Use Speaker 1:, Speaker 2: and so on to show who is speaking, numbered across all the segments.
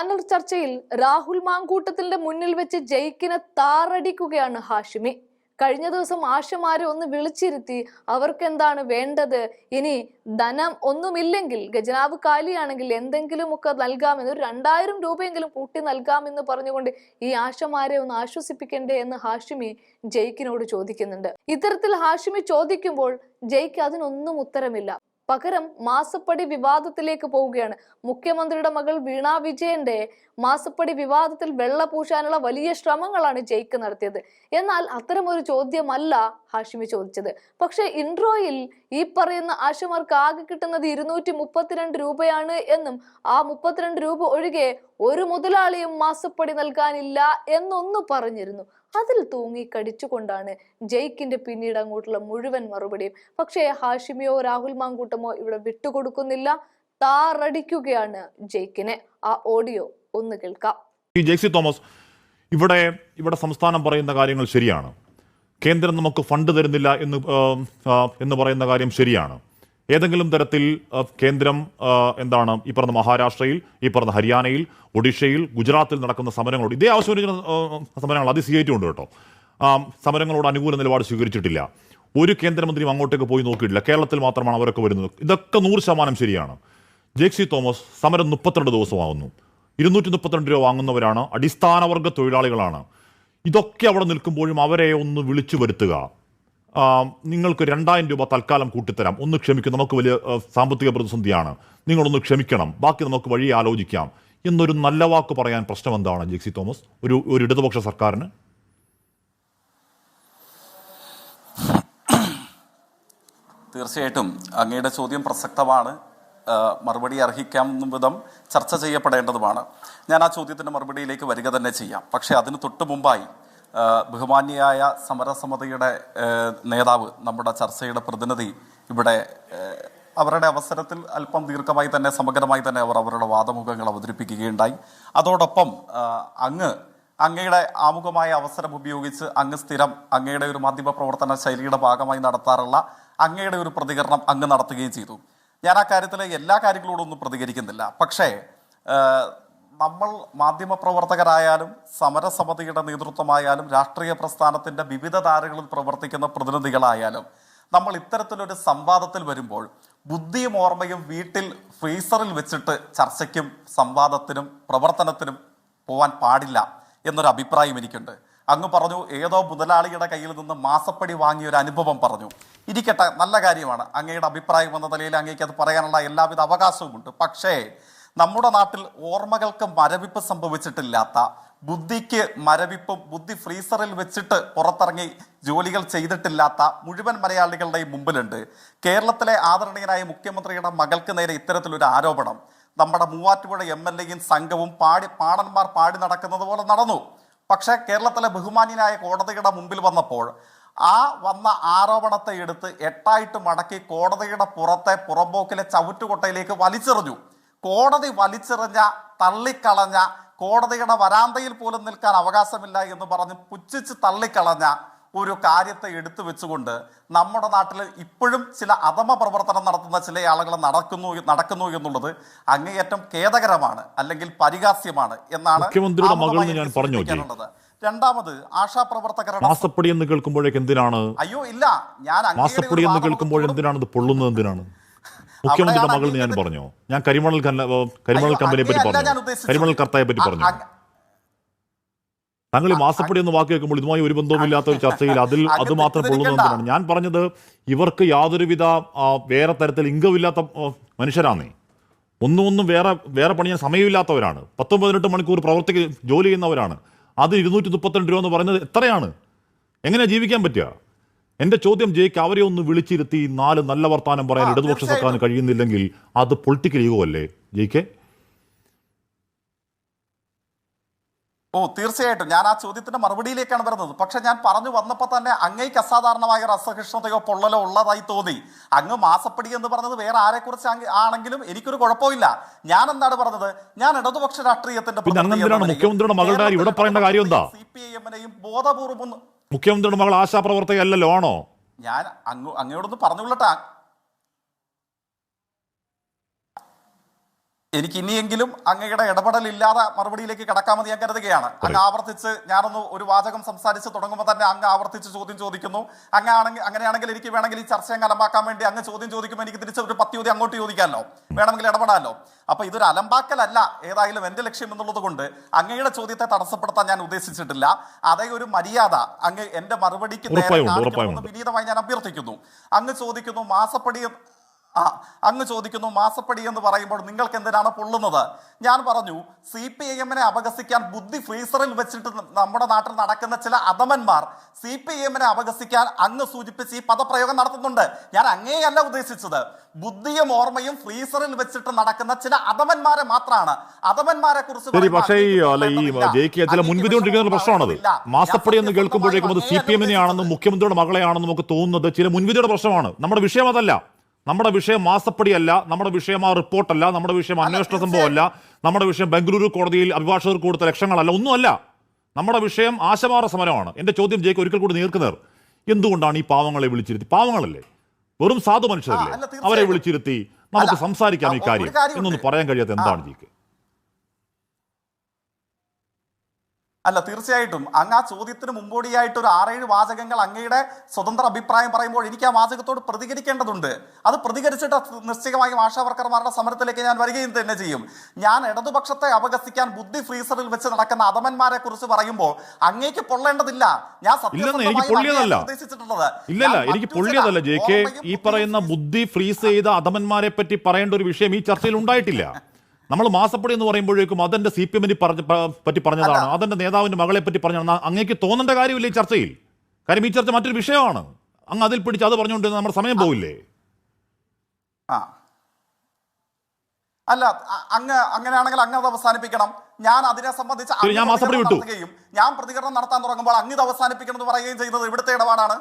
Speaker 1: Channel ചർച്ചയിൽ രാഹുൽ മാങ്കൂട്ടത്തിന്റെ മുന്നിൽ വെച്ച് ജയിക്കിനെ താറടിക്കുകയാണ് ഹാഷിമി. കഴിഞ്ഞ ദിവസം ആശമാരെ ഒന്ന് വിളിച്ചിരുത്തി അവർക്ക് എന്താണ് വേണ്ടത്, ഇനി ധനം ഒന്നുമില്ലെങ്കിൽ ഖജനാവ് കാലിയാണെങ്കിൽ എന്തെങ്കിലുമൊക്കെ നൽകാമെന്ന്, ഒരു 2000 രൂപയെങ്കിലും കൂട്ടി നൽകാമെന്ന് പറഞ്ഞുകൊണ്ട് ഈ ആശമാരെ ഒന്ന് ആശ്വസിപ്പിക്കണ്ടേ എന്ന് ഹാഷിമി ജയിക്കിനോട് ചോദിക്കുന്നുണ്ട്. ഇത്തരത്തിൽ ഹാഷിമി ചോദിക്കുമ്പോൾ ജയിക്ക് അതിനൊന്നും ഉത്തരമില്ല. പകരം മാസപ്പടി വിവാദത്തിലേക്ക് പോവുകയാണ്. മുഖ്യമന്ത്രിയുടെ മകൾ വീണ വിജയന്റെ മാസപ്പടി വിവാദത്തിൽ വെള്ള പൂശാനുള്ള വലിയ ശ്രമങ്ങളാണ് ജയിക്ക് നടത്തിയത്. എന്നാൽ അത്തരമൊരു ചോദ്യമല്ല ഹാഷിമി ചോദിച്ചത്. പക്ഷെ ഇൻട്രോയിൽ ഈ പറയുന്ന ആശമാർക്ക് ആകെ കിട്ടുന്നത് 232 രൂപയാണ് എന്നും ആ 32 രൂപ ഒഴികെ ഒരു മുതലാളിയും മാസപ്പടി നൽകാനില്ല എന്നൊന്നു പറഞ്ഞിരുന്നു. അതിൽ തൂങ്ങി കടിച്ചുകൊണ്ടാണ് ജയിക്കിന്റെ പിന്നീട് അങ്ങോട്ടുള്ള മുഴുവൻ മറുപടിയും. പക്ഷേ ഹാഷിമിയോ രാഹുൽ മാങ്കൂട്ടമോ ഇവിടെ വിട്ടുകൊടുക്കുന്നില്ല, താറടിക്കുകയാണ് ജയിക്കിനെ. ആ ഓഡിയോ ഒന്ന് കേൾക്കാം.
Speaker 2: ജെയ്സി തോമസ്, ഇവിടെ സംസ്ഥാനം പറയുന്ന കാര്യങ്ങൾ ശരിയാണ്. കേന്ദ്രം നമുക്ക് ഫണ്ട് തരുന്നില്ല എന്ന് പറയുന്ന കാര്യം ശരിയാണ്. ഏതെങ്കിലും തരത്തിൽ കേന്ദ്രം ഈ പറഞ്ഞ മഹാരാഷ്ട്രയിൽ, ഈ പറഞ്ഞ ഹരിയാനയിൽ, ഒഡീഷയിൽ, ഗുജറാത്തിൽ നടക്കുന്ന സമരങ്ങളോട് ഇതേ ആവശ്യം സമരങ്ങൾ അത് സ്വീകരിച്ചുകൊണ്ട് കേട്ടോ, സമരങ്ങളോട് അനുകൂല നിലപാട് സ്വീകരിച്ചിട്ടില്ല. ഒരു കേന്ദ്രമന്ത്രിയും അങ്ങോട്ടേക്ക് പോയി നോക്കിയിട്ടില്ല. കേരളത്തിൽ മാത്രമാണ് അവരൊക്കെ വരുന്നത്. ഇതൊക്കെ 100% ശരിയാണ്. ജെയ്സി തോമസ്, സമരം 32 ദിവസമാകുന്നു. 232 രൂപ വാങ്ങുന്നവരാണ്, അടിസ്ഥാനവർഗ തൊഴിലാളികളാണ്. ഇതൊക്കെ അവിടെ നിൽക്കുമ്പോഴും അവരെ ഒന്ന് വിളിച്ചു വരുത്തുക, നിങ്ങൾക്ക് 2000 രൂപ തൽക്കാലം കൂട്ടിത്തരാം, ഒന്ന് ക്ഷമിക്കും, നമുക്ക് വലിയ സാമ്പത്തിക പ്രതിസന്ധിയാണ്, നിങ്ങളൊന്ന് ക്ഷമിക്കണം, ബാക്കി നമുക്ക് വഴി ആലോചിക്കാം എന്നൊരു നല്ല വാക്ക് പറയാൻ പ്രശ്നം എന്താണ് ജെയ്സി തോമസ് ഒരു ഇടതുപക്ഷ സർക്കാരിന്?
Speaker 3: തീർച്ചയായിട്ടും അങ്ങയുടെ ചോദ്യം പ്രസക്തമാണ്, മറുപടി അർഹിക്കാവുന്ന വിധം ചർച്ച ചെയ്യപ്പെടേണ്ടതുമാണ്. ഞാൻ ആ ചോദ്യത്തിൻ്റെ മറുപടിയിലേക്ക് വരിക തന്നെ ചെയ്യാം. പക്ഷേ അതിന് തൊട്ട് മുമ്പായി ബഹുമാന്യയായ സമരസമിതിയുടെ നേതാവ്, നമ്മുടെ ചർച്ചയുടെ പ്രതിനിധി ഇവിടെ അവരുടെ അവസരത്തിൽ അല്പം ദീർഘമായി തന്നെ സമഗ്രമായി തന്നെ അവർ അവരുടെ വാദമുഖങ്ങൾ അവതരിപ്പിക്കുകയുണ്ടായി. അതോടൊപ്പം അങ്ങയുടെ ആമുഖമായ അവസരം ഉപയോഗിച്ച് അങ്ങ് സ്ഥിരം അങ്ങയുടെ ഒരു മാധ്യമ പ്രവർത്തന ശൈലിയുടെ ഭാഗമായി നടത്താറുള്ള അങ്ങയുടെ ഒരു പ്രതികരണം അങ്ങ് നടത്തുകയും ചെയ്തു. ഞാൻ ആ കാര്യത്തിൽ എല്ലാ കാര്യങ്ങളോടൊന്നും പ്രതികരിക്കുന്നില്ല. പക്ഷേ നമ്മൾ മാധ്യമപ്രവർത്തകരായാലും സമരസമിതിയുടെ നേതൃത്വമായാലും രാഷ്ട്രീയ പ്രസ്ഥാനത്തിൻ്റെ വിവിധ ധാരകളിൽ പ്രവർത്തിക്കുന്ന പ്രതിനിധികളായാലും നമ്മൾ ഇത്തരത്തിലൊരു സംവാദത്തിൽ വരുമ്പോൾ ബുദ്ധിയും ഓർമ്മയും വീട്ടിൽ ഫ്രീസറിൽ വെച്ചിട്ട് ചർച്ചയ്ക്കും സംവാദത്തിനും പ്രവർത്തനത്തിനും പോവാൻ പാടില്ല എന്നൊരു അഭിപ്രായം എനിക്കുണ്ട്. അങ്ങ് പറഞ്ഞു ഏതോ മുതലാളിയുടെ കയ്യിൽ നിന്ന് മാസപ്പടി വാങ്ങിയ ഒരു അനുഭവം പറഞ്ഞു. ഇരിക്കട്ടെ, നല്ല കാര്യമാണ്. അങ്ങയുടെ അഭിപ്രായം എന്ന നിലയിൽ അങ്ങേക്ക് അത് പറയാനുള്ള എല്ലാവിധ അവകാശവുമുണ്ട്. പക്ഷേ നമ്മുടെ നാട്ടിൽ ഓർമ്മകൾക്ക് മരവിപ്പ് സംഭവിച്ചിട്ടില്ലാത്ത, ബുദ്ധിക്ക് മരവിപ്പും ബുദ്ധി ഫ്രീസറിൽ വെച്ചിട്ട് പുറത്തിറങ്ങി ജോലികൾ ചെയ്തിട്ടില്ലാത്ത മുഴുവൻ മലയാളികളുടെയും മുമ്പിലുണ്ട്. കേരളത്തിലെ ആദരണീയനായ മുഖ്യമന്ത്രിയുടെ മകൾക്ക് നേരെ ഇത്തരത്തിലൊരു ആരോപണം നമ്മുടെ മൂവാറ്റുപുഴ MLA-യും സംഘവും പാടന്മാർ പാടി നടക്കുന്നത് പോലെ നടന്നു. പക്ഷേ കേരളത്തിലെ ബഹുമാന്യനായ കോടതിയുടെ മുമ്പിൽ വന്നപ്പോൾ ആ വന്ന ആരോപണത്തെ എടുത്ത് 8 മടക്കി കോടതിയുടെ പുറമ്പോക്കിലെ ചവിറ്റുകൊട്ടയിലേക്ക് വലിച്ചെറിഞ്ഞു. കോടതി വലിച്ചെറിഞ്ഞ, തള്ളിക്കളഞ്ഞ, കോടതിയുടെ വരാന്തയിൽ പോലും നിൽക്കാൻ അവകാശമില്ല എന്ന് പറഞ്ഞ് പുച്ഛിച്ച് തള്ളിക്കളഞ്ഞ ഒരു കാര്യത്തെ എടുത്തു വെച്ചുകൊണ്ട് നമ്മുടെ നാട്ടിൽ ഇപ്പോഴും ചില അധമ പ്രവർത്തനം നടത്തുന്ന ചില ആളുകൾ നടക്കുന്നു എന്നുള്ളത് അങ്ങേയറ്റം ഖേദകരമാണ്, അല്ലെങ്കിൽ പരിഹാസ്യമാണ് എന്നാണ് പറയാനുള്ളത്. രണ്ടാമത്, ആശാപ്രവർത്തകരുടെ
Speaker 2: മാസപ്പടി എന്ന് കേൾക്കുമ്പോഴേക്ക് എന്തിനാണ് മാസപ്പടി എന്ന് കേൾക്കുമ്പോൾ എന്തിനാണ് ഇത് പൊള്ളുന്നത്? എന്തിനാണ് മുഖ്യമന്ത്രിയുടെ മകൾ ഞാൻ പറഞ്ഞോ? ഞാൻ കരിമണൽ കമ്പനിയെ പറ്റി പറഞ്ഞു, കരിമണൽ കർത്തയെ പറ്റി പറഞ്ഞു. താങ്കൾ ഈ മാസപ്പടി എന്ന് വാക്ക് കേൾക്കുമ്പോൾ ഇതുമായി ഒരു ബന്ധവുമില്ലാത്ത ഒരു ചർച്ചയിൽ അത് മാത്രം പൊള്ളുന്നതാണ്. ഞാൻ പറഞ്ഞത് ഇവർക്ക് യാതൊരുവിധ വേറെ തരത്തിൽ ഇംഗമില്ലാത്ത മനുഷ്യരാണേ. ഒന്നും വേറെ പണിയാൻ സമയമില്ലാത്തവരാണ്. 10-18 മണിക്കൂർ ജോലി ചെയ്യുന്നവരാണ്. അത് 232 രൂപ എന്ന് പറയുന്നത് എത്രയാണ്? എങ്ങനെയാ ജീവിക്കാൻ പറ്റുക? എൻ്റെ ചോദ്യം ജയിക്ക്, അവരെ ഒന്ന് വിളിച്ചിരുത്തി 4 നല്ല വർത്താനം പറയാൻ ഇടതുപക്ഷ സർക്കാരിന് കഴിയുന്നില്ലെങ്കിൽ അത് പൊളിറ്റിക്കൽ ഈഗോ അല്ലേ ജയിക്കെ?
Speaker 3: തീർച്ചയായിട്ടും ഞാൻ ആ ചോദ്യത്തിന്റെ മറുപടിയിലേക്കാണ് വരുന്നത്. പക്ഷെ ഞാൻ പറഞ്ഞു വന്നപ്പോൾ തന്നെ അങ്ങേക്ക് അസാധാരണമായ ഒരു അസഹിഷ്ണുതയോ പൊള്ളലോ ഉള്ളതായി തോന്നി. അങ്ങ് മാസപ്പടി എന്ന് പറഞ്ഞത് വേറെ ആരെക്കുറിച്ച് ആണെങ്കിലും എനിക്കൊരു കുഴപ്പമില്ല. ഞാൻ എന്താണ് പറഞ്ഞത്? ഞാൻ ഇടതുപക്ഷ രാഷ്ട്രീയത്തിന്റെ
Speaker 2: മുഖ്യമന്ത്രിയുടെ മകളുടെ ഇവിടെ പറയേണ്ട കാര്യം എന്താ?
Speaker 3: CPIM-നെയും ബോധപൂർവം
Speaker 2: മുഖ്യമന്ത്രിയുടെ മകൾ ആശാപ്രവർത്തകയല്ലോ ആണോ?
Speaker 3: ഞാൻ അങ്ങയോടൊന്ന് പറഞ്ഞുകൊള്ളട്ടെ. എനിക്ക് ഇനിയെങ്കിലും അങ്ങയുടെ ഇടപെടലില്ലാതെ മറുപടിയിലേക്ക് കടക്കാമെന്ന് ഞാൻ കരുതുകയാണ്. അങ്ങ് ആവർത്തിച്ച് ഞാനൊന്ന് ഒരു വാചകം സംസാരിച്ച് തുടങ്ങുമ്പോൾ തന്നെ അങ്ങ് ആവർത്തിച്ച് ചോദ്യം ചോദിക്കുന്നു. അങ്ങനെയാണെങ്കിൽ എനിക്ക് വേണമെങ്കിൽ ഈ ചർച്ചയെ അലമ്പാക്കാൻ വേണ്ടി അങ്ങ് ചോദ്യം ചോദിക്കുമ്പോൾ എനിക്ക് തിരിച്ച് ഒരു 10 ചോദ്യം അങ്ങോട്ട് ചോദിക്കാമല്ലോ, വേണമെങ്കിൽ ഇടപെടാമല്ലോ. അപ്പൊ ഇതൊരു അലമ്പാക്കലല്ല ഏതായാലും എന്റെ ലക്ഷ്യം എന്നുള്ളത് കൊണ്ട് അങ്ങയുടെ ചോദ്യത്തെ തടസ്സപ്പെടുത്താൻ ഞാൻ ഉദ്ദേശിച്ചിട്ടില്ല. അതേ ഒരു മര്യാദ അങ്ങ് എന്റെ മറുപടിക്ക് വിനീതമായി ഞാൻ അഭ്യർത്ഥിക്കുന്നു. അങ്ങ് ചോദിക്കുന്നു മാസപ്പടി എന്ന് പറയുമ്പോൾ നിങ്ങൾക്ക് എന്തിനാണ് പൊള്ളുന്നത്? ഞാൻ പറഞ്ഞു CPIM-നെ അപഹസിക്കാൻ ബുദ്ധി ഫ്രീസറിൽ വെച്ചിട്ട് നമ്മുടെ നാട്ടിൽ നടക്കുന്ന ചില അധമന്മാർ CPIM-നെ അപഹസിക്കാൻ അങ്ങ് സൂചിപ്പിച്ച് ഈ പദപ്രയോഗം നടത്തുന്നുണ്ട്. ഞാൻ അങ്ങേയല്ല ഉദ്ദേശിച്ചത്, ബുദ്ധിയും ഓർമ്മയും ഫ്രീസറിൽ വെച്ചിട്ട് നടക്കുന്ന ചില അധമന്മാരെ മാത്രമാണ്. അധമന്മാരെ കുറിച്ച്
Speaker 2: പ്രശ്നമാണത്. മാസപ്പടി എന്ന് കേൾക്കുമ്പോഴേക്കും അത് CPM-നെ ആണെന്നും മുഖ്യമന്ത്രിയുടെ മകളെ ആണെന്നും ഒക്കെ തോന്നുന്നത് ചില മുൻവിധിയുടെ പ്രശ്നമാണ്. നമ്മുടെ വിഷയം അതല്ല. നമ്മുടെ വിഷയം മാസപ്പടിയല്ല, നമ്മുടെ വിഷയം ആ റിപ്പോർട്ടല്ല, നമ്മുടെ വിഷയം അന്വേഷണ സംഭവമല്ല, നമ്മുടെ വിഷയം ബംഗളൂരു കോടതിയിൽ അഭിഭാഷകർക്ക് കൊടുത്ത ലക്ഷങ്ങളല്ല, ഒന്നുമല്ല. നമ്മുടെ വിഷയം ആശമാറ സമരമാണ്. എൻ്റെ ചോദ്യം ജയിക്ക് ഒരിക്കൽ കൂടി നേർക്കുനേർ. എന്തുകൊണ്ടാണ് ഈ പാവങ്ങളെ വിളിച്ചിരുത്തി? പാവങ്ങളല്ലേ, വെറും സാധു മനുഷ്യരല്ലേ, അവരെ വിളിച്ചിരുത്തി നമുക്ക് സംസാരിക്കാം ഈ കാര്യം എന്നൊന്ന് പറയാൻ കഴിയാത്ത എന്താണ് ജയിക്ക്?
Speaker 3: അല്ല, തീർച്ചയായിട്ടും അങ്ങ് ആ ചോദ്യത്തിന് മുമ്പോടിയായിട്ട് ഒരു 6-7 വാചകങ്ങൾ അങ്ങയുടെ സ്വതന്ത്ര അഭിപ്രായം പറയുമ്പോൾ എനിക്ക് ആ വാചകത്തോട് പ്രതികരിക്കേണ്ടതുണ്ട്. അത് പ്രതികരിച്ചിട്ട് നിശ്ചയമായും ആശാവർക്കർമാരുടെ സമരത്തിലേക്ക് ഞാൻ വരികയും തന്നെ ചെയ്യും. ഞാൻ ഇടതുപക്ഷത്തെ അപഹസിക്കാൻ ബുദ്ധി ഫ്രീസറിൽ വെച്ച് നടക്കുന്ന അധമന്മാരെ കുറിച്ച് പറയുമ്പോൾ അങ്ങേക്ക് പൊള്ളേണ്ടതില്ല. ഞാൻ
Speaker 2: ഉദ്ദേശിച്ചിട്ടുള്ളത് ഇല്ലല്ല, എനിക്ക് പൊള്ളിയതല്ല ജെകെ. ഈ പറയുന്ന ബുദ്ധി ഫ്രീസ് ചെയ്ത അധമന്മാരെ പറ്റി പറയേണ്ട ഒരു വിഷയം ഈ ചർച്ചയിൽ ഉണ്ടായിട്ടില്ല. നമ്മൾ മാസപ്പടി എന്ന് പറയുമ്പോഴേക്കും അതെന്റെ CPM-നെ പറ്റി പറഞ്ഞതാണ്, അതെന്റെ നേതാവിന്റെ മകളെ പറ്റി പറഞ്ഞതാണ്. അങ്ങേക്ക് തോന്നേണ്ട കാര്യമില്ല ഈ ചർച്ചയിൽ. കാര്യം ഈ ചർച്ച മറ്റൊരു വിഷയമാണ്. അങ്ങ് അതിൽ പിടിച്ച് അത് പറഞ്ഞുകൊണ്ട് നമ്മുടെ സമയം പോവില്ലേ?
Speaker 3: അല്ല, അങ്ങനെയാണെങ്കിൽ അങ്ങ് അത് അവസാനിപ്പിക്കണം. ഞാൻ അതിനെ സംബന്ധിച്ച് ഞാൻ പ്രതികരണം നടത്താൻ തുടങ്ങുമ്പോൾ അങ്ങ് ഇത് അവസാനിപ്പിക്കണം എന്ന് പറയുകയും ചെയ്തത് ഇവിടുത്തെ ഇടപാടാണ്.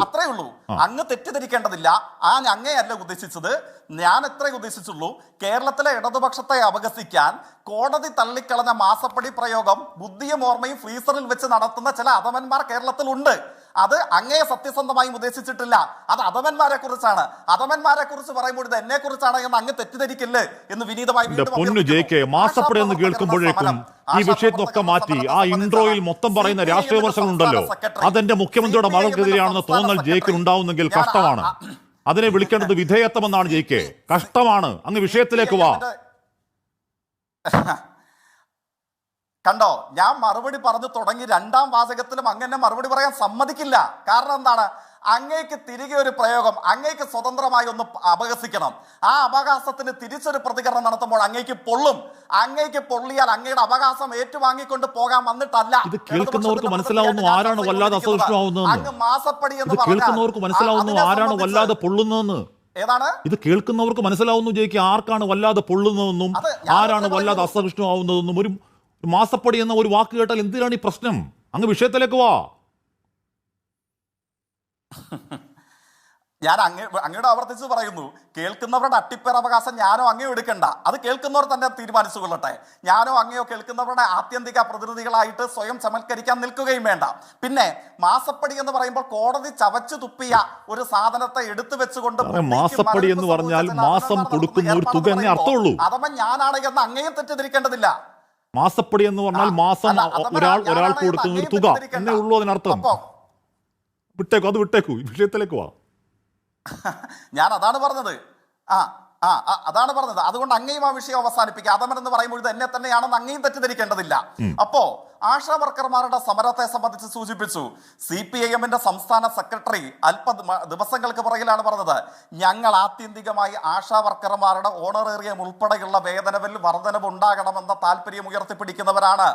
Speaker 3: അത്രേ ഉള്ളൂ. അങ്ങ് തെറ്റിദ്ധരിക്കേണ്ടതില്ല. അങ്ങനെയല്ല ഉദ്ദേശിച്ചത്, ഞാൻ എത്രേ ഉദ്ദേശിച്ചുള്ളൂ. കേരളത്തിലെ ഇടതുപക്ഷത്തെ അപഹസിക്കാൻ കോടതി തള്ളിക്കളഞ്ഞ മാസപ്പടി പ്രയോഗം ബുദ്ധിയും ഓർമ്മയും ഫ്രീസറിൽ വെച്ച് നടത്തുന്ന ചില അധമന്മാർ കേരളത്തിലുണ്ട്. അത് അങ്ങയെ സത്യസന്ധമായും ഉദ്ദേശിച്ചിട്ടില്ല. അത് അധമന്മാരെ കുറിച്ചാണ്. അധമന്മാരെ കുറിച്ച് പറയുമ്പോൾ ഇത് എന്നെ കുറിച്ചാണ് എന്ന് അങ്ങ് തെറ്റിദ്ധരിക്കില്ലേ എന്ന് വിനീതമായി
Speaker 2: മാസപ്പടി എന്ന് കേൾക്കുമ്പോഴേക്കും ഈ വിഷയത്തിനൊക്കെ മാറ്റി ആ ഇൻട്രോയിൽ മൊത്തം പറയുന്ന രാഷ്ട്രീയ വിമർശനങ്ങളുണ്ടല്ലോ, അതെന്റെ മുഖ്യമന്ത്രിയുടെ മകൾക്കെതിരെയാണെന്ന് തോന്നൽ ജയിക്കിന് ഉണ്ടാവുന്നെങ്കിൽ കഷ്ടമാണ്. അതിനെ വിളിക്കേണ്ടത് വിധേയത്വമെന്നാണ് ജയിക്കെ. കഷ്ടമാണ്. അങ്ങ് വിഷയത്തിലേക്ക് വാ.
Speaker 3: കണ്ടോ, ഞാൻ മറുപടി പറഞ്ഞു തുടങ്ങി 2-ാം വാചകത്തിലും അങ്ങനെ മറുപടി പറയാൻ സമ്മതിക്കില്ല. കാരണം എന്താണ്? അങ്ങേക്ക് തിരികെ ഒരു പ്രയോഗം, അങ്ങേക്ക് സ്വതന്ത്രമായി ഒന്ന് അപഹസിക്കണം. ആ അപഹാസത്തിന് തിരിച്ചൊരു പ്രതികരണം നടത്തുമ്പോൾ അങ്ങേക്ക് പൊള്ളും. അങ്ങേക്ക് പൊള്ളിയാൽ അങ്ങയുടെ അവകാശം ഏറ്റുവാങ്ങിക്കൊണ്ട് പോകാൻ വന്നിട്ടല്ല.
Speaker 2: ഇത് കേൾക്കുന്നവർക്ക് മനസ്സിലാവുന്നു ആരാണ് വല്ലാതെ അസഹിഷ്ണുവാകുന്നതെന്ന്.
Speaker 3: അങ്ങ് മാസപ്പടി എന്ന്
Speaker 2: കേൾക്കുന്നവർക്ക് മനസ്സിലാവുന്നു ആരാണ് വല്ലാതെ പൊള്ളുന്നതെന്ന്.
Speaker 3: ഏതാണ്
Speaker 2: ഇത് കേൾക്കുന്നവർക്ക് മനസ്സിലാവുന്നു ജയിക്ക് ആർക്കാണ് വല്ലാതെ പൊള്ളുന്നതെന്നും ആരാണ് വല്ലാതെ അസഹിഷ്ണുവാകുന്നതെന്നും. ഒരു മാസപ്പടി എന്ന ഒരു വാക്ക് കേട്ടാൽ എന്തിനാണ് ഈ പ്രശ്നം? അങ്ങ് വിഷയത്തിലേക്ക് വാ.
Speaker 3: ഞാൻ അങ്ങയോട് ആവർത്തിച്ച് പറയുന്നു, കേൾക്കുന്നവരുടെ അട്ടിപ്പേർ അവകാശം ഞാനോ അങ്ങയോ എടുക്കണ്ട. അത് കേൾക്കുന്നവർ തന്നെ തീരുമാനിച്ചു കൊള്ളട്ടെ. ഞാനോ അങ്ങയോ കേൾക്കുന്നവരുടെ ആത്യന്തിക പ്രതിനിധികളായിട്ട് സ്വയം ചമത്കരിക്കാൻ നിൽക്കുകയും വേണ്ട. പിന്നെ മാസപ്പടി എന്ന് പറയുമ്പോൾ കോടതി ചവച്ചു തുപ്പിയ ഒരു സാധനത്തെ എടുത്തു വെച്ചുകൊണ്ട്
Speaker 2: മാസപ്പടി എന്ന് പറഞ്ഞാൽ മാസം കൊടുക്കുന്ന ഒരു തുക എന്നേ അർത്ഥമുള്ളൂ.
Speaker 3: അഥവാ ഞാനാണ് എന്ന് അങ്ങയും തെറ്റിദ്ധരിക്കേണ്ടതില്ല.
Speaker 2: മാസപ്പടി എന്ന് പറഞ്ഞാൽ മാസം ഒരാൾക്ക് കൊടുക്കുന്ന ഒരു തുക എന്നേ ഉള്ളൂ അതിനർത്ഥം. വിട്ടേക്കു, അത് വിട്ടേക്കു, വിഷയത്തിലേക്ക് വാ.
Speaker 3: ഞാൻ അതാണ് പറഞ്ഞത്. അതാണ് പറഞ്ഞത്. അതുകൊണ്ട് അങ്ങയും ആ വിഷയം അവസാനിപ്പിക്കുക. അധമൻ എന്ന് പറയുമ്പോൾ ഇത് എന്നെ തന്നെയാണെന്ന് അങ്ങയും തെറ്റിദ്ധരിക്കേണ്ടതില്ല. അപ്പോ ആശാ വർക്കർമാരുടെ സമരത്തെ സംബന്ധിച്ച് സൂചിപ്പിച്ചു. CPIM-ന്റെ സംസ്ഥാന സെക്രട്ടറി ദിവസങ്ങൾക്ക് പുറകിലാണ് പറഞ്ഞത്, ഞങ്ങൾ ആത്യന്തികമായി ആശാ വർക്കർമാരുടെ ഓണറേറിയം ഉൾപ്പെടെയുള്ള വേതനത്തിൽ വർധനവ് ഉണ്ടാകണമെന്ന താല്പര്യം ഉയർത്തിപ്പിടിക്കുന്നവരാണ്.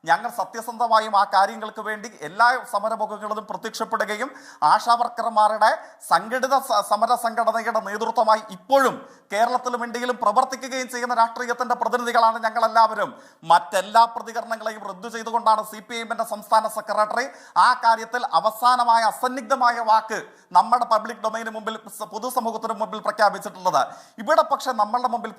Speaker 3: ഞങ്ങൾ സത്യസന്ധമായും ആ കാര്യങ്ങൾക്ക് വേണ്ടി എല്ലാ സമരമുഖങ്ങളിലും പ്രത്യക്ഷപ്പെടുകയും ആശാ വർക്കർമാരുടെ സംഘടിത സമര സംഘടനയുടെ നേതൃത്വമായി ഇപ്പോഴും കേരളത്തിലും ഇന്ത്യയിലും പ്രവർത്തിക്കുകയും ചെയ്യുന്ന രാഷ്ട്രീയത്തിന്റെ പ്രതിനിധികളാണ് ഞങ്ങളെല്ലാവരും. മറ്റെല്ലാ പ്രതികരണങ്ങളെയും റദ്ദു ചെയ്തുകൊണ്ടാണ് CPIM-ന്റെ സംസ്ഥാന സെക്രട്ടറി ആ കാര്യത്തിൽ അവസാനമായ അസന്നിഗ്ധമായ വാക്ക് നമ്മുടെ പബ്ലിക് ഡൊമൈന് മുമ്പിൽ, പൊതുസമൂഹത്തിന് മുമ്പിൽ പ്രഖ്യാപിച്ചിട്ടുള്ളത്. ഇവിടെ പക്ഷെ നമ്മളുടെ മുമ്പിൽ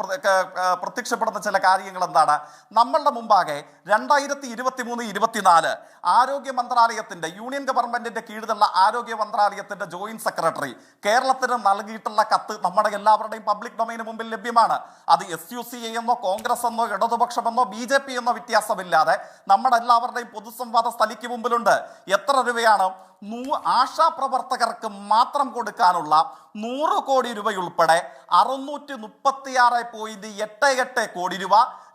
Speaker 3: പ്രത്യക്ഷപ്പെടുന്ന ചില കാര്യങ്ങൾ എന്താണ്? നമ്മളുടെ മുമ്പാകെ 2020 2023-24 ആരോഗ്യ മന്ത്രാലയത്തിന്റെ യൂണിയൻ ഗവൺമെന്റിന്റെ കീഴിലുള്ള ആരോഗ്യ മന്ത്രാലയത്തിന്റെ ജോയിന്റ് സെക്രട്ടറി കേരളത്തിന് നൽകിയിട്ടുള്ള കത്ത് നമ്മുടെ എല്ലാവരുടെയും പബ്ലിക് ഡൊമൈന് മുമ്പിൽ ലഭ്യമാണ്. അത് SUCA എന്നോ കോൺഗ്രസ് എന്നോ ഇടതുപക്ഷമെന്നോ BJP എന്നോ വ്യത്യാസമില്ലാതെ നമ്മുടെ എല്ലാവരുടെയും പൊതുസംവാദ സ്ഥലിക്ക് മുമ്പിലുണ്ട്. എത്ര രൂപയാണ് ആശാപ്രവർത്തകർക്ക് മാത്രം കൊടുക്കാനുള്ള 100 കോടി രൂപയുൾപ്പെടെ 636.88 കോടി രൂപ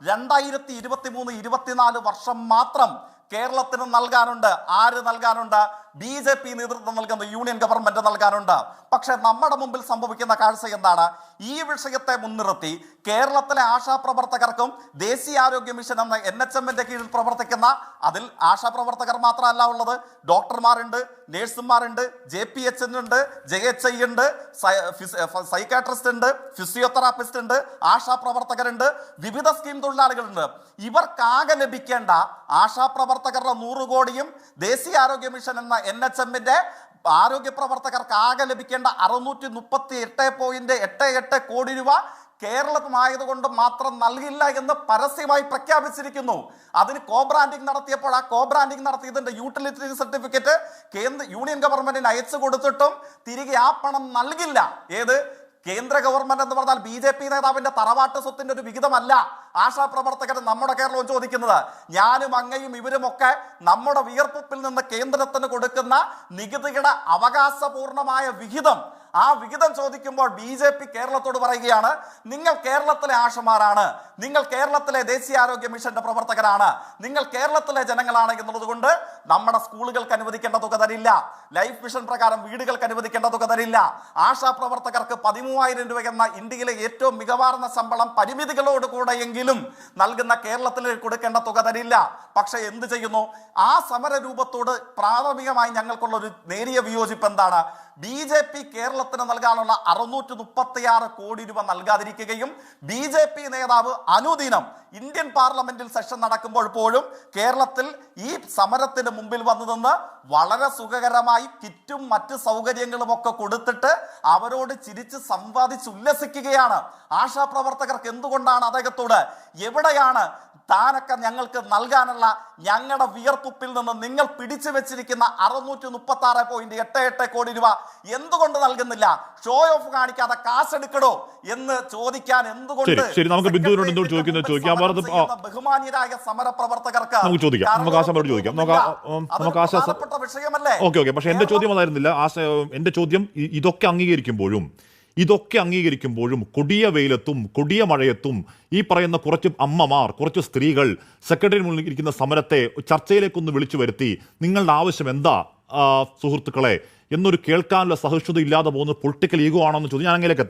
Speaker 3: 2023-24 വർഷം മാത്രം കേരളത്തിന് നൽകാനുണ്ട്. ആര് നൽകാനുണ്ട്? BJP നേതൃത്വം നൽകുന്ന യൂണിയൻ ഗവൺമെന്റ് നൽകാനുണ്ട്. പക്ഷെ നമ്മുടെ മുമ്പിൽ സംഭവിക്കുന്ന കാഴ്ച എന്താണ്? ഈ വിഷയത്തെ മുൻനിർത്തി കേരളത്തിലെ ആശാപ്രവർത്തകർക്കും ദേശീയാരോഗ്യ മിഷൻ എന്ന NHMന്റെ കീഴിൽ പ്രവർത്തിക്കുന്ന, അതിൽ ആശാപ്രവർത്തകർ മാത്രമല്ല ഉള്ളത്, ഡോക്ടർമാരുണ്ട്, നേഴ്സുമാരുണ്ട്, JPH ഉണ്ട്, JHI ഉണ്ട്, സൈക്കാട്രിസ്റ്റ് ഉണ്ട്, ഫിസിയോതെറാപ്പിസ്റ്റ് ഉണ്ട്, ആശാപ്രവർത്തകരുണ്ട്, വിവിധ സ്കീം തൊഴിലാളികളുണ്ട്. ഇവർക്കാകെ ലഭിക്കേണ്ട ആശാപ്രവർത്തകരുടെ 100 കോടിയും ദേശീയാരോഗ്യ മിഷൻ എന്ന NHMന്റെ ആരോഗ്യ പ്രവർത്തകർക്ക് ആകെ ലഭിക്കേണ്ട 638.88 കോടി രൂപ കേരളമായതുകൊണ്ട് മാത്രം നൽകില്ല എന്ന് പരസ്യമായി പ്രഖ്യാപിച്ചിരിക്കുന്നു. അതിന് കോബ്രാൻഡിംഗ് നടത്തിയപ്പോൾ ആ കോബ്രാൻഡിംഗ് നടത്തിയതിന്റെ യൂട്ടിലിറ്റി സർട്ടിഫിക്കറ്റ് യൂണിയൻ ഗവൺമെന്റിന് അയച്ചു കൊടുത്തിട്ടും തിരികെ ആ പണം നൽകില്ല. ഏത് കേന്ദ്ര ഗവൺമെന്റ് എന്ന് പറഞ്ഞാൽ BJP നേതാവിന്റെ തറവാട്ട് സ്വത്തിന്റെ ഒരു വിഹിതമല്ല ആശാപ്രവർത്തകർ നമ്മുടെ കേരളവും ചോദിക്കുന്നത്. ഞാനും അങ്ങയും ഇവരുമൊക്കെ നമ്മുടെ വിയർപ്പിൽ നിന്ന് കേന്ദ്രത്തിന് കൊടുക്കുന്ന നികുതിയുടെ അവകാശപൂർണമായ വിഹിതം, ആ വിഹിതം ചോദിക്കുമ്പോൾ BJP കേരളത്തോട് പറയുകയാണ്, നിങ്ങൾ കേരളത്തിലെ ആശമാരാണ്, നിങ്ങൾ കേരളത്തിലെ ദേശീയാരോഗ്യ മിഷന്റെ പ്രവർത്തകരാണ്, നിങ്ങൾ കേരളത്തിലെ ജനങ്ങളാണ് എന്നുള്ളത് കൊണ്ട് നമ്മുടെ സ്കൂളുകൾക്ക് അനുവദിക്കേണ്ട തുക തരില്ല, ലൈഫ് മിഷൻ പ്രകാരം വീടുകൾക്ക് അനുവദിക്കേണ്ട തുക തരില്ല, ആശാപ്രവർത്തകർക്ക് 13,000 രൂപ എന്ന ഇന്ത്യയിലെ ഏറ്റവും മികവാർന്ന ശമ്പളം പരിമിതികളോട് കൂടെയെങ്കിലും നൽകുന്ന കേരളത്തിൽ കൊടുക്കേണ്ട തുക തരില്ല. പക്ഷെ എന്ത് ചെയ്യുന്നു? ആ സമര രൂപത്തോട് പ്രാഥമികമായി ഞങ്ങൾക്കുള്ള ഒരു നേരിയ വിയോജിപ്പ് എന്താണ്? BJP കേരളത്തിന് നൽകാനുള്ള 636 കോടി രൂപ നൽകാതിരിക്കുകയും BJP നേതാവ് അനുദിനം ഇന്ത്യൻ പാർലമെന്റിൽ സെഷൻ നടക്കുമ്പോൾ പോലും കേരളത്തിൽ ഈ സമരത്തിന് മുമ്പിൽ വന്നു നിന്ന് വളരെ സുഖകരമായി കിറ്റും മറ്റ് സൗകര്യങ്ങളും ഒക്കെ കൊടുത്തിട്ട് അവരോട് ചിരിച്ച് സംവാദിച്ച് ഉല്ലസിക്കുകയാണ്. ആശാപ്രവർത്തകർക്ക് എന്തുകൊണ്ടാണ് അദ്ദേഹത്തോട് എവിടെയാണ് താനൊക്കെ ഞങ്ങൾക്ക് നൽകാനുള്ള ഞങ്ങളുടെ വിയർപ്പുപ്പിൽ നിന്ന് നിങ്ങൾ പിടിച്ചു വെച്ചിരിക്കുന്ന 636.88 കോടി രൂപ എന്തുകൊണ്ട് നൽകുന്നില്ല? ഷോ ഓഫ് കാണിക്കാതെ കാശെടുക്കടോ എന്ന് ചോദിക്കാൻ എന്തുകൊണ്ട് ബഹുമാന്യരായ സമര പ്രവർത്തകർക്ക് വിഷയമല്ലേ?
Speaker 2: പക്ഷെ എന്റെ ചോദ്യം അതായിരുന്നില്ല. എന്റെ ചോദ്യം ഇതൊക്കെ അംഗീകരിക്കുമ്പോഴും കൊടിയ വെയിലത്തും കൊടിയ മഴയത്തും ഈ പറയുന്ന കുറച്ച് അമ്മമാർ, കുറച്ച് സ്ത്രീകൾ സെക്രട്ടറി മുന്നിൽ ഇരിക്കുന്ന സമരത്തെ ചർച്ചയിലേക്കൊന്ന് വിളിച്ചു വരുത്തി നിങ്ങളുടെ ആവശ്യം എന്താ സുഹൃത്തുക്കളെ എന്നൊരു കേൾക്കാനുള്ള സഹിഷ്ണുത ഇല്ലാതെ പോകുന്ന പൊളിറ്റിക്കൽ ഈഗോ ആണോ എന്ന് ചോദിച്ചാൽ ഞാൻ അങ്ങനെയൊക്കെ എത്താം.